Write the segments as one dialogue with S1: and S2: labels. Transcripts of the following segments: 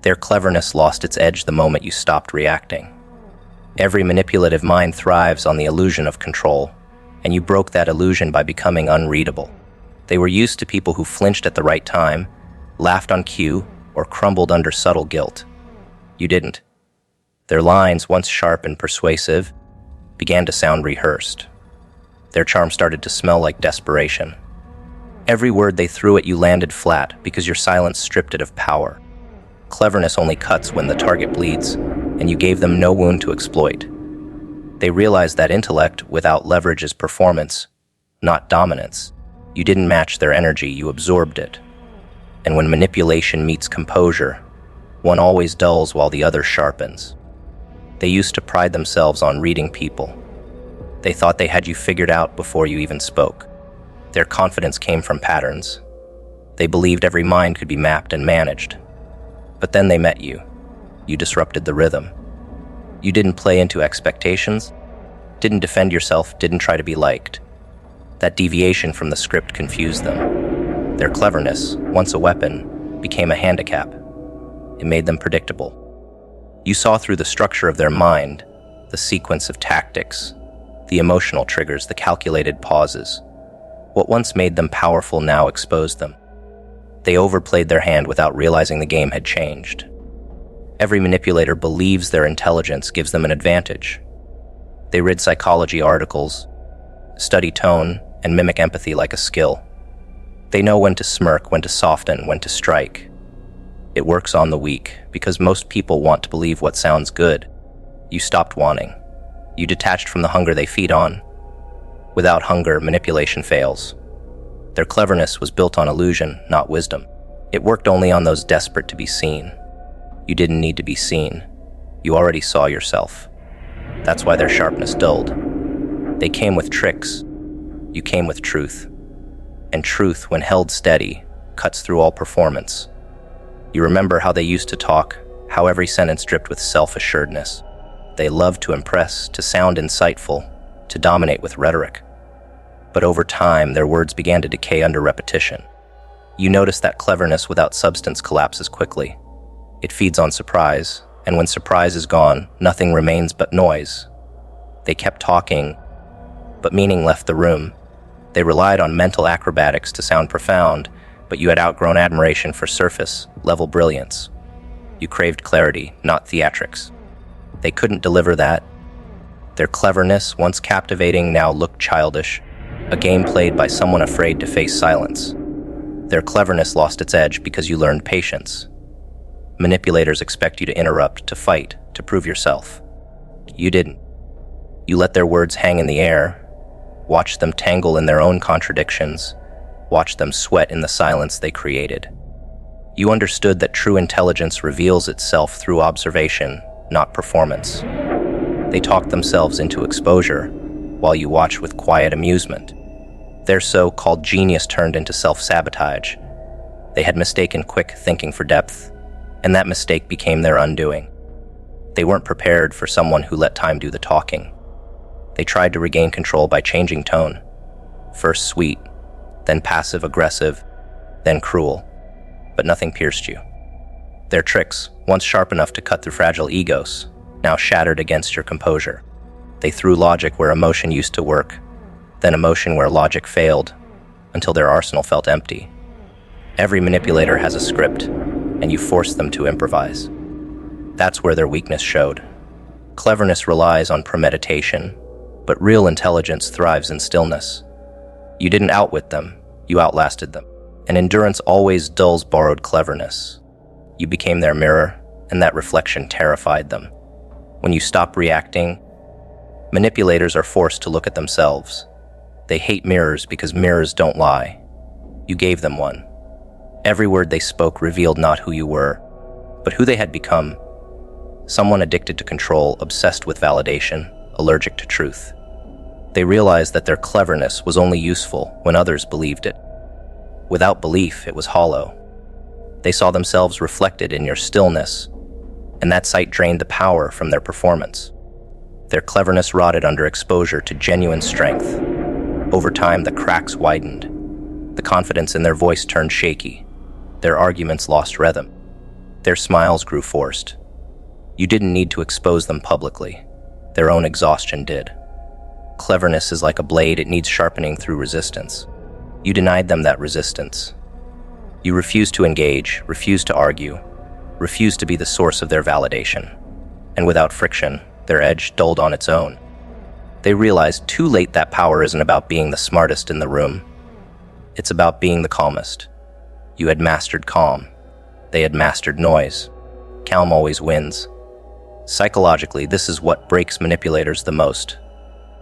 S1: Their cleverness lost its edge the moment you stopped reacting. Every manipulative mind thrives on the illusion of control, and you broke that illusion by becoming unreadable. They were used to people who flinched at the right time, laughed on cue, or crumbled under subtle guilt. You didn't. Their lines, once sharp and persuasive, began to sound rehearsed. Their charm started to smell like desperation. Every word they threw at you landed flat because your silence stripped it of power. Cleverness only cuts when the target bleeds, and you gave them no wound to exploit. They realized that intellect without leverage is performance, not dominance. You didn't match their energy, you absorbed it. And when manipulation meets composure, one always dulls while the other sharpens. They used to pride themselves on reading people. They thought they had you figured out before you even spoke. Their confidence came from patterns. They believed every mind could be mapped and managed. But then they met you. You disrupted the rhythm. You didn't play into expectations, didn't defend yourself, didn't try to be liked. That deviation from the script confused them. Their cleverness, once a weapon, became a handicap. It made them predictable. You saw through the structure of their mind, the sequence of tactics, the emotional triggers, the calculated pauses. What once made them powerful now exposed them. They overplayed their hand without realizing the game had changed. Every manipulator believes their intelligence gives them an advantage. They read psychology articles, study tone, and mimic empathy like a skill. They know when to smirk, when to soften, when to strike. It works on the weak, because most people want to believe what sounds good. You stopped wanting. You detached from the hunger they feed on. Without hunger, manipulation fails. Their cleverness was built on illusion, not wisdom. It worked only on those desperate to be seen. You didn't need to be seen. You already saw yourself. That's why their sharpness dulled. They came with tricks. You came with truth. And truth, when held steady, cuts through all performance. You remember how they used to talk, how every sentence dripped with self-assuredness. They loved to impress, to sound insightful, to dominate with rhetoric. But over time, their words began to decay under repetition. You noticed that cleverness without substance collapses quickly. It feeds on surprise, and when surprise is gone, nothing remains but noise. They kept talking, but meaning left the room. They relied on mental acrobatics to sound profound, but you had outgrown admiration for surface-level brilliance. You craved clarity, not theatrics. They couldn't deliver that. Their cleverness, once captivating, now looked childish, a game played by someone afraid to face silence. Their cleverness lost its edge because you learned patience. Manipulators expect you to interrupt, to fight, to prove yourself. You didn't. You let their words hang in the air, watched them tangle in their own contradictions, watched them sweat in the silence they created. You understood that true intelligence reveals itself through observation, not performance. They talked themselves into exposure, while you watched with quiet amusement. Their so-called genius turned into self-sabotage. They had mistaken quick thinking for depth, and that mistake became their undoing. They weren't prepared for someone who let time do the talking. They tried to regain control by changing tone. First sweet, then passive-aggressive, then cruel, but nothing pierced you. Their tricks, once sharp enough to cut through fragile egos, now shattered against your composure. They threw logic where emotion used to work, then emotion where logic failed, until their arsenal felt empty. Every manipulator has a script, and you forced them to improvise. That's where their weakness showed. Cleverness relies on premeditation, but real intelligence thrives in stillness. You didn't outwit them, you outlasted them. And endurance always dulls borrowed cleverness. You became their mirror, and that reflection terrified them. When you stop reacting, manipulators are forced to look at themselves. They hate mirrors because mirrors don't lie. You gave them one. Every word they spoke revealed not who you were, but who they had become. Someone addicted to control, obsessed with validation, allergic to truth. They realized that their cleverness was only useful when others believed it. Without belief, it was hollow. They saw themselves reflected in your stillness, and that sight drained the power from their performance. Their cleverness rotted under exposure to genuine strength. Over time, the cracks widened. The confidence in their voice turned shaky. Their arguments lost rhythm. Their smiles grew forced. You didn't need to expose them publicly. Their own exhaustion did. Cleverness is like a blade, it needs sharpening through resistance. You denied them that resistance. You refused to engage, refused to argue, refused to be the source of their validation. And without friction, their edge dulled on its own. They realized too late that power isn't about being the smartest in the room. It's about being the calmest. You had mastered calm. They had mastered noise. Calm always wins. Psychologically, this is what breaks manipulators the most: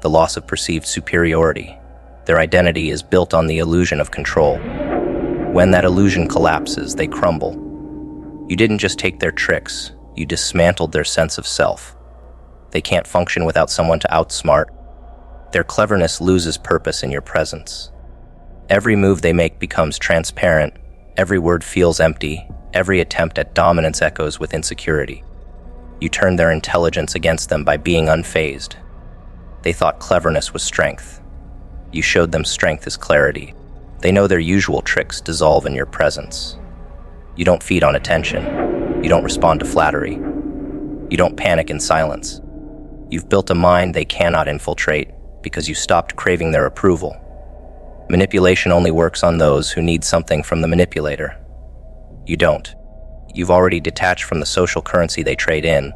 S1: the loss of perceived superiority. Their identity is built on the illusion of control. When that illusion collapses, they crumble. You didn't just take their tricks, you dismantled their sense of self. They can't function without someone to outsmart. Their cleverness loses purpose in your presence. Every move they make becomes transparent, every word feels empty, every attempt at dominance echoes with insecurity. You turned their intelligence against them by being unfazed. They thought cleverness was strength. You showed them strength is clarity. They know their usual tricks dissolve in your presence. You don't feed on attention. You don't respond to flattery. You don't panic in silence. You've built a mind they cannot infiltrate because you stopped craving their approval. Manipulation only works on those who need something from the manipulator. You don't. You've already detached from the social currency they trade in: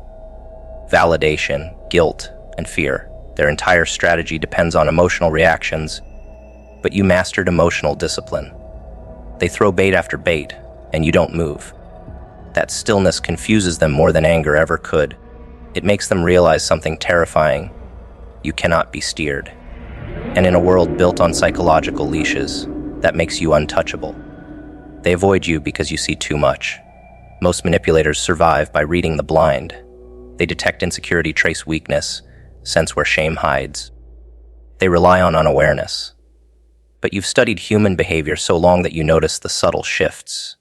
S1: validation, guilt, and fear. Their entire strategy depends on emotional reactions, but you mastered emotional discipline. They throw bait after bait, and you don't move. That stillness confuses them more than anger ever could. It makes them realize something terrifying: you cannot be steered. And in a world built on psychological leashes, that makes you untouchable. They avoid you because you see too much. Most manipulators survive by reading the blind. They detect insecurity, trace weakness, sense where shame hides. They rely on unawareness. But you've studied human behavior so long that you notice the subtle shifts.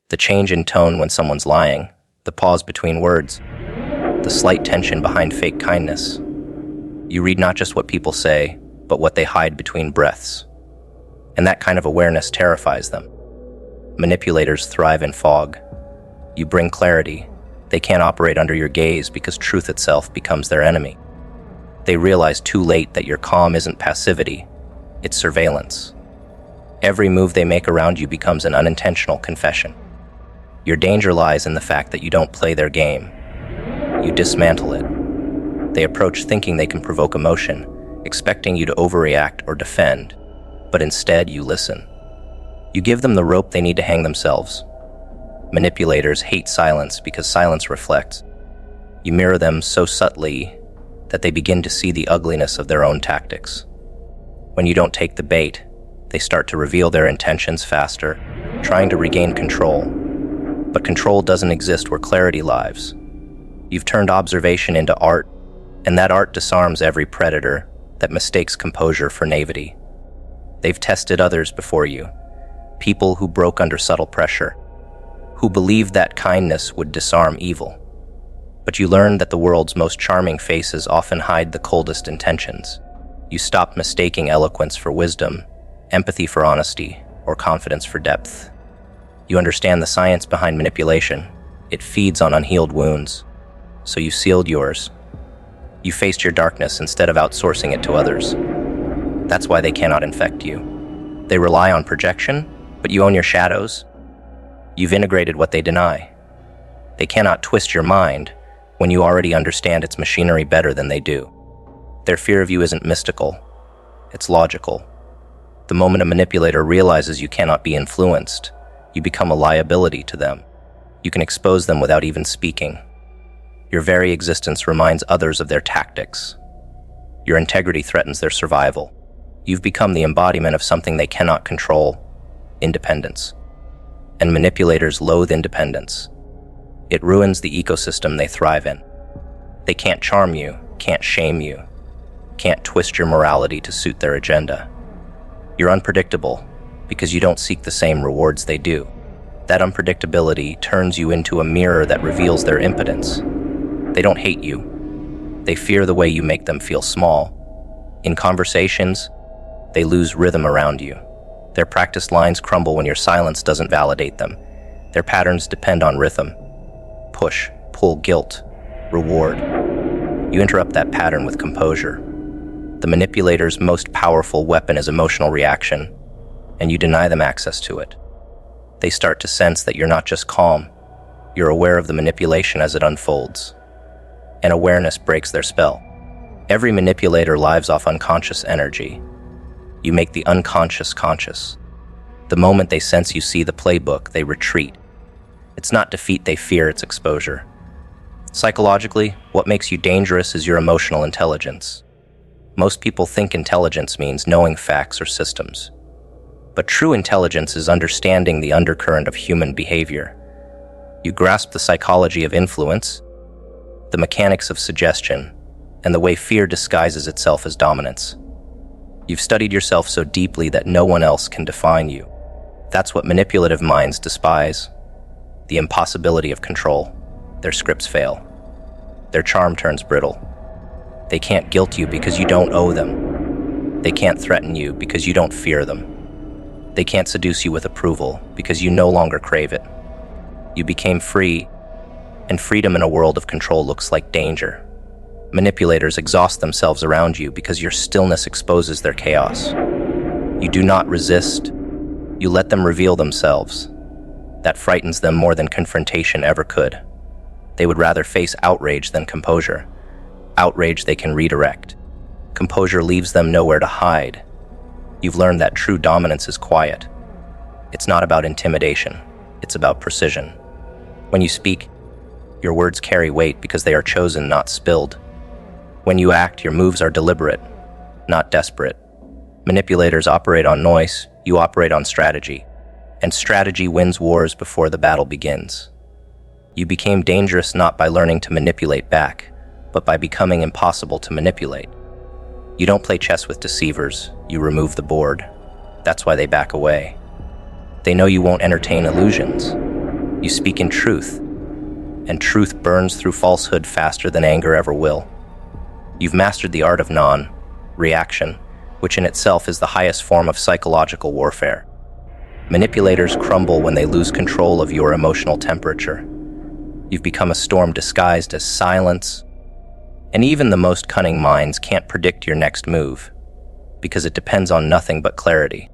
S1: The change in tone when someone's lying, the pause between words, the slight tension behind fake kindness. You read not just what people say, but what they hide between breaths. And that kind of awareness terrifies them. Manipulators thrive in fog. You bring clarity. They can't operate under your gaze because truth itself becomes their enemy. They realize too late that your calm isn't passivity, it's surveillance. Every move they make around you becomes an unintentional confession. Your danger lies in the fact that you don't play their game. You dismantle it. They approach thinking they can provoke emotion, expecting you to overreact or defend, but instead you listen. You give them the rope they need to hang themselves. Manipulators hate silence because silence reflects. You mirror them so subtly that they begin to see the ugliness of their own tactics. When you don't take the bait, they start to reveal their intentions faster, trying to regain control. But control doesn't exist where clarity lives. You've turned observation into art, and that art disarms every predator that mistakes composure for naivety. They've tested others before you, people who broke under subtle pressure, who believed that kindness would disarm evil. But you learned that the world's most charming faces often hide the coldest intentions. You stopped mistaking eloquence for wisdom, empathy for honesty, or confidence for depth. You understand the science behind manipulation. It feeds on unhealed wounds. So you sealed yours. You faced your darkness instead of outsourcing it to others. That's why they cannot infect you. They rely on projection, but you own your shadows. You've integrated what they deny. They cannot twist your mind when you already understand its machinery better than they do. Their fear of you isn't mystical, it's logical. The moment a manipulator realizes you cannot be influenced, you become a liability to them. You can expose them without even speaking. Your very existence reminds others of their tactics. Your integrity threatens their survival. You've become the embodiment of something they cannot control: independence. And manipulators loathe independence. It ruins the ecosystem they thrive in. They can't charm you, can't shame you, can't twist your morality to suit their agenda. You're unpredictable because you don't seek the same rewards they do. That unpredictability turns you into a mirror that reveals their impotence. They don't hate you. They fear the way you make them feel small. In conversations, they lose rhythm around you. Their practiced lines crumble when your silence doesn't validate them. Their patterns depend on rhythm. push, pull, guilt, reward. You interrupt that pattern with composure. The manipulator's most powerful weapon is emotional reaction, and you deny them access to it. They start to sense that you're not just calm, you're aware of the manipulation as it unfolds. And awareness breaks their spell. Every manipulator lives off unconscious energy. You make the unconscious conscious. The moment they sense you see the playbook, they retreat. It's not defeat they fear, it's exposure. Psychologically, what makes you dangerous is your emotional intelligence. Most people think intelligence means knowing facts or systems. But true intelligence is understanding the undercurrent of human behavior. You grasp the psychology of influence, the mechanics of suggestion, and the way fear disguises itself as dominance. You've studied yourself so deeply that no one else can define you. That's what manipulative minds despise: the impossibility of control. Their scripts fail. Their charm turns brittle. They can't guilt you because you don't owe them. They can't threaten you because you don't fear them. They can't seduce you with approval because you no longer crave it. You became free, and freedom in a world of control looks like danger. Manipulators exhaust themselves around you because your stillness exposes their chaos. You do not resist. You let them reveal themselves. That frightens them more than confrontation ever could. They would rather face outrage than composure. Outrage they can redirect. Composure leaves them nowhere to hide. You've learned that true dominance is quiet. It's not about intimidation. It's about precision. When you speak, your words carry weight because they are chosen, not spilled. When you act, your moves are deliberate, not desperate. Manipulators operate on noise, you operate on strategy. And strategy wins wars before the battle begins. You became dangerous not by learning to manipulate back, but by becoming impossible to manipulate. You don't play chess with deceivers, you remove the board. That's why they back away. They know you won't entertain illusions. You speak in truth, and truth burns through falsehood faster than anger ever will. You've mastered the art of non-reaction, which in itself is the highest form of psychological warfare. Manipulators crumble when they lose control of your emotional temperature. You've become a storm disguised as silence, and even the most cunning minds can't predict your next move, because it depends on nothing but clarity.